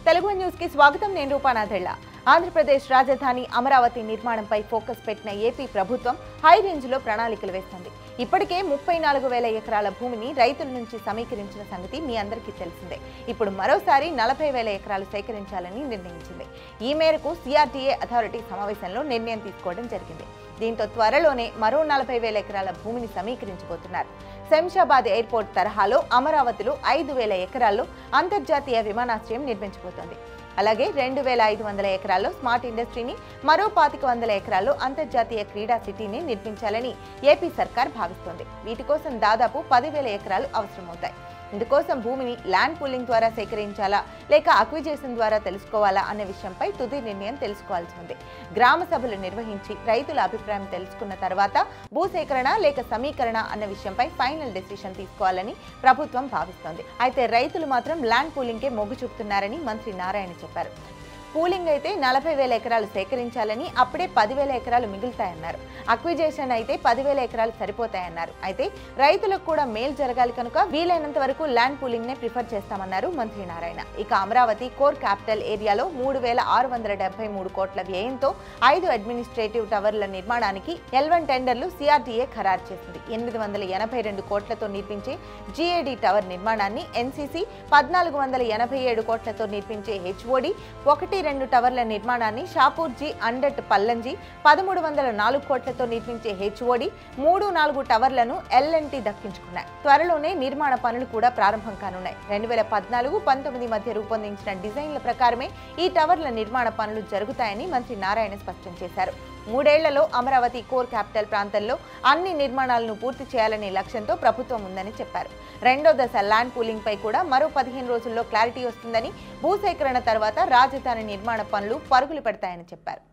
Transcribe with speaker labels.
Speaker 1: Telugu news కి స్వాగతం. నేను రూపానాథెళ్ళ. ఆంధ్రప్రదేశ్ రాజధాని అమరావతి నిర్మాణంపై ఫోకస్ పెట్టిన ఏపీ ప్రభుత్వం హై రేంజ్ లో ప్రణాళికలు వేస్తుంది. ఇప్పటికే 34,000 ఎకరాల భూమిని రైతుల నుంచి సమీకరించిన సంగతి మీ అందరికీ తెలిసిందే. ఇప్పుడు మరోసారి 40,000 ఎకరాలు సేకరించాలని నిర్ణయించింది. ఈ మేరకు సిఆర్డీఏ అథారిటీ సమావేశంలో నిర్ణయం తీసుకోవడం జరిగింది. దీంతో త్వరలోనే మరో 40,000 ఎకరాల భూమిని సమీకరించబోతున్నారు. శంషాబాద్ ఎయిర్పోర్ట్ తరహాలో అమరావతిలో 5,000 ఎకరాల్లో అంతర్జాతీయ విమానాశ్రయం నిర్మించబోతోంది. అలాగే 2,500 ఎకరాల్లో స్మార్ట్ ఇండస్ట్రీని, మరో 2,500 ఎకరాల్లో అంతర్జాతీయ క్రీడా సిటీని నిర్మించాలని ఏపీ సర్కార్ భావిస్తోంది. వీటి కోసం దాదాపు 10,000 ఎకరాలు అవసరమవుతాయి. ఇందుకోసం భూమిని ల్యాండ్ పూలింగ్ ద్వారా సేకరించాలా లేక అక్విజిషన్ ద్వారా తెలుసుకోవాలా అనే విషయంపై తుది నిర్ణయం తెలుసుకోవాల్సి ఉంది. గ్రామ సభలు నిర్వహించి రైతుల అభిప్రాయం తెలుసుకున్న తర్వాత భూసేకరణ లేక సమీకరణ అన్న విషయంపై ఫైనల్ డెసిషన్ తీసుకోవాలని ప్రభుత్వం భావిస్తోంది. అయితే రైతులు మాత్రం ల్యాండ్ పూలింగ్కే మొగ్గు చూపుతున్నారని మంత్రి నారాయణ చెప్పారు. పూలింగ్ అయితే 40,000 ఎకరాలు సేకరించాలని, అప్పుడే 10,000 ఎకరాలు మిగులుతాయన్నారు. అక్విజిషన్ అయితే 10,000 ఎకరాలు సరిపోతాయన్నారు. అయితే రైతులకు కూడా మేలు జరగాలి కనుక వీలైనంత వరకు ల్యాండ్ పూలింగ్ నే ప్రిఫర్ చేస్తామన్నారు మంత్రి నారాయణ. ఇక అమరావతి కోర్ క్యాపిటల్ ఏరియాలో 3,673 కోట్ల వ్యయంతో 5 అడ్మినిస్ట్రేటివ్ టవర్ల నిర్మాణానికి L1 టెండర్లు సిఆర్డీఏ ఖరారు చేసింది. 882 కోట్లతో నిర్మించే జీఏడీ టవర్ నిర్మాణాన్ని ఎన్సీసీ, 1,487 కోట్లతో నిర్మించే హెచ్ఓడి, 1-2 టవర్ల నిర్మాణాన్ని షాపూర్ జీ అండట్ పల్లంజీ, 1,304 కోట్లతో నిర్మించే హెచ్ఓడి, 3-4 టవర్లను ఎల్ఎన్టీ దక్కించుకున్నాయి. త్వరలోనే నిర్మాణ పనులు కూడా ప్రారంభం కానున్నాయి. 2014-19 మధ్య రూపొందించిన డిజైన్ల ప్రకారమే ఈ టవర్ల నిర్మాణ పనులు జరుగుతాయని మంత్రి నారాయణ స్పష్టం చేశారు. 3 ఏళ్లలో అమరావతి కోర్ క్యాపిటల్ ప్రాంతంలో అన్ని నిర్మాణాలను పూర్తి చేయాలనే లక్ష్యంతో ప్రభుత్వం ఉందని చెప్పారు. రెండో దశ ల్యాండ్ పూలింగ్ పై కూడా మరో 15 రోజుల్లో క్లారిటీ వస్తుందని, భూసేకరణ తర్వాత రాజధాని నిర్మాణ పనులు పరుగులు పెడతాయని చెప్పారు.